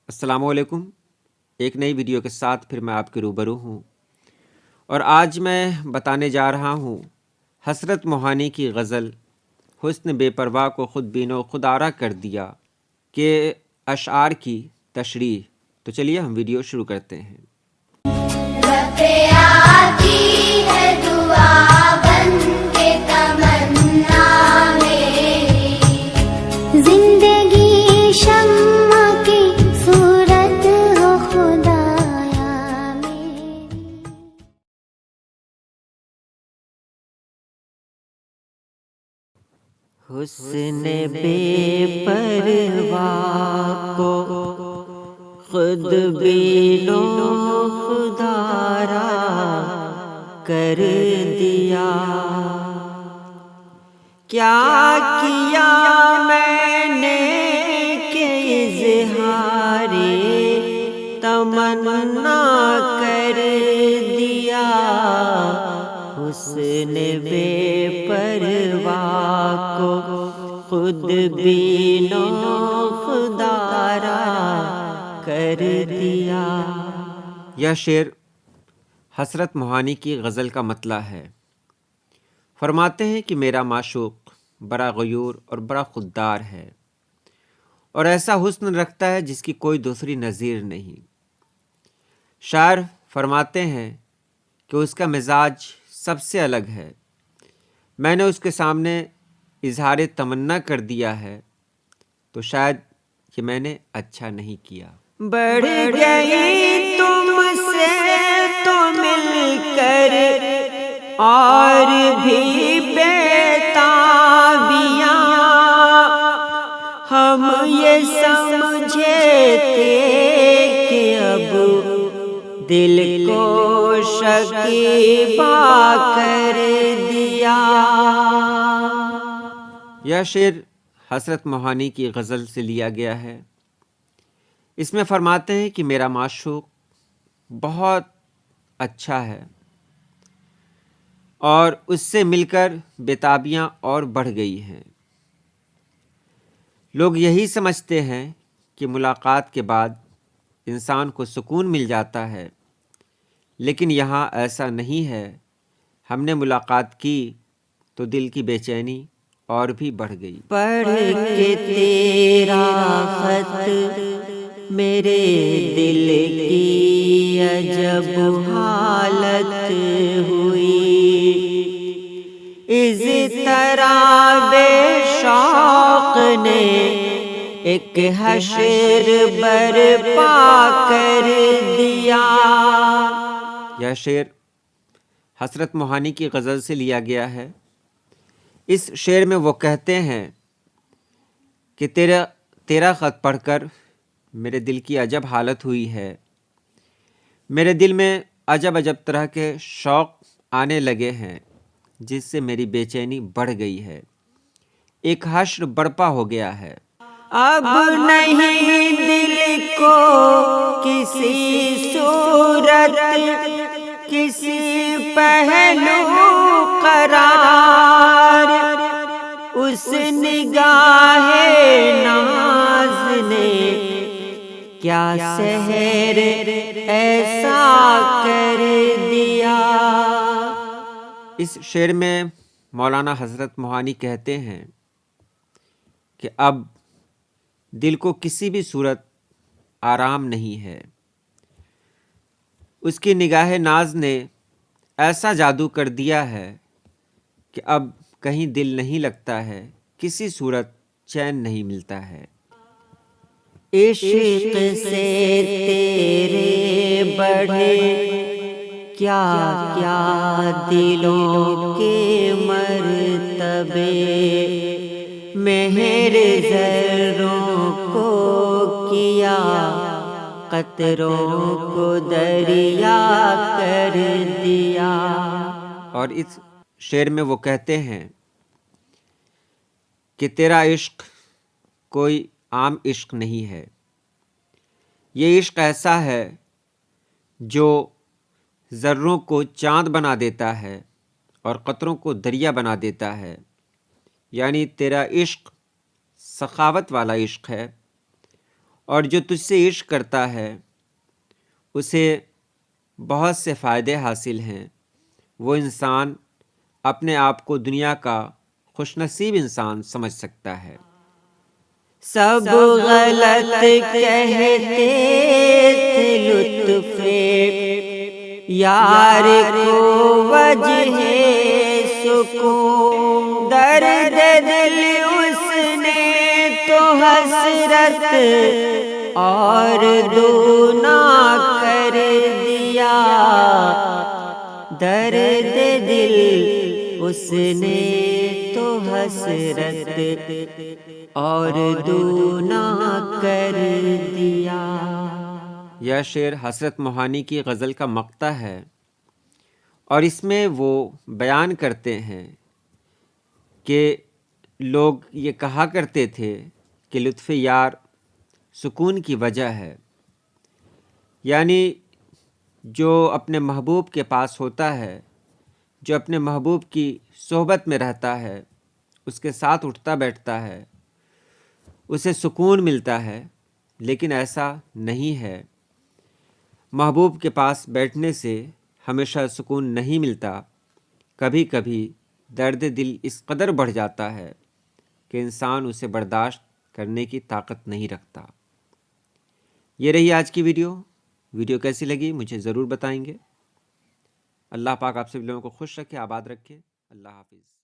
السلام علیکم۔ ایک نئی ویڈیو کے ساتھ پھر میں آپ کے روبرو ہوں، اور آج میں بتانے جا رہا ہوں حسرت موہانی کی غزل حسن بے پرواہ کو خود بین و خود آرا کر دیا کے اشعار کی تشریح۔ تو چلیے ہم ویڈیو شروع کرتے ہیں۔ رب پہ آتی ہے دعا بن کے تمنا میری، زندگی شمع کی صورت ہو خدایا میری۔ حسن بے پرواہ کو خود بین و خودآرا کر دیا، کیا کیا میں نے کہ اظہار تمنا کر دیا۔ حسن بے پرواہ کو خود بین و خودآرا کر دیا۔ یہ شعر حسرت موہانی کی غزل کا مطلع ہے۔ فرماتے ہیں کہ میرا معشوق بڑا غیور اور بڑا خوددار ہے، اور ایسا حسن رکھتا ہے جس کی کوئی دوسری نظیر نہیں۔ شاعر فرماتے ہیں کہ اس کا مزاج سب سے الگ ہے۔ میں نے اس کے سامنے اظہار تمنا کر دیا ہے تو شاید کہ میں نے اچھا نہیں کیا۔ بڑھ گئی تم سے تو مل کر اور بھی بے تابیاں، ہم یہ سمجھے تھے کہ اب دل کو شکیبا کر دیا۔ یہ شعر حسرت موہانی کی غزل سے لیا گیا ہے۔ اس میں فرماتے ہیں کہ میرا معشوق بہت اچھا ہے، اور اس سے مل کر بےتابیاں اور بڑھ گئی ہیں۔ لوگ یہی سمجھتے ہیں کہ ملاقات کے بعد انسان کو سکون مل جاتا ہے، لیکن یہاں ایسا نہیں ہے۔ ہم نے ملاقات کی تو دل کی بے چینی اور بھی بڑھ گئی۔ پڑھ کے تیرا خط میرے دل کی عجب حالت ہوئی، اس طرح بے شوق نے ایک حشر برپا کر دیا۔ یہ شعر حسرت موہانی کی غزل سے لیا گیا ہے۔ اس شعر میں وہ کہتے ہیں کہ تیرا خط پڑھ کر میرے دل کی عجب حالت ہوئی ہے، میرے دل میں عجب طرح کے شوق آنے لگے ہیں، جس سے میری بے چینی بڑھ گئی ہے، ایک حشر برپا ہو گیا ہے۔ اب نہیں دل کو کسی صورت کسی پہلو قرار، اس نگاہ ناز نے کیا سحر ایسا کر دیا۔ اس شعر میں مولانا حضرت موہانی کہتے ہیں کہ اب دل کو کسی بھی صورت آرام نہیں ہے۔ اس کی نگاہ ناز نے ایسا جادو کر دیا ہے کہ اب کہیں دل نہیں لگتا ہے، کسی صورت چین نہیں ملتا ہے۔ عشق سے تیرے بڑھے کیا کیا دلوں کے مرتبے، مہر ذروں کو کیا قطروں کو دریا کر دیا۔ اور اس شعر میں وہ کہتے ہیں کہ تیرا عشق کوئی عام عشق نہیں ہے، یہ عشق ایسا ہے جو ذروں کو چاند بنا دیتا ہے اور قطروں کو دریا بنا دیتا ہے، یعنی تیرا عشق سخاوت والا عشق ہے اور جو تجھ سے عشق کرتا ہے اسے بہت سے فائدے حاصل ہیں، وہ انسان اپنے آپ کو دنیا کا خوش نصیب انسان سمجھ سکتا ہے۔ سب غلط کہتے تھے لطف یار کو وجہ سکون، درد دل اس نے تو حسرت اور دونا کر دیا، درد دل اس نے تو حسرت اور دونا کر دیا۔ یہ شعر حسرت موہانی کی غزل کا مقطع ہے، اور اس میں وہ بیان کرتے ہیں کہ لوگ یہ کہا کرتے تھے کہ لطف یار سکون کی وجہ ہے، یعنی جو اپنے محبوب کے پاس ہوتا ہے، جو اپنے محبوب کی صحبت میں رہتا ہے، اس کے ساتھ اٹھتا بیٹھتا ہے، اسے سکون ملتا ہے۔ لیکن ایسا نہیں ہے، محبوب کے پاس بیٹھنے سے ہمیشہ سکون نہیں ملتا، کبھی کبھی درد دل اس قدر بڑھ جاتا ہے کہ انسان اسے برداشت کرنے کی طاقت نہیں رکھتا۔ یہ رہی آج کی ویڈیو کیسی لگی مجھے ضرور بتائیں گے۔ اللہ پاک آپ سب لوگوں کو خوش رکھے، آباد رکھے۔ اللہ حافظ۔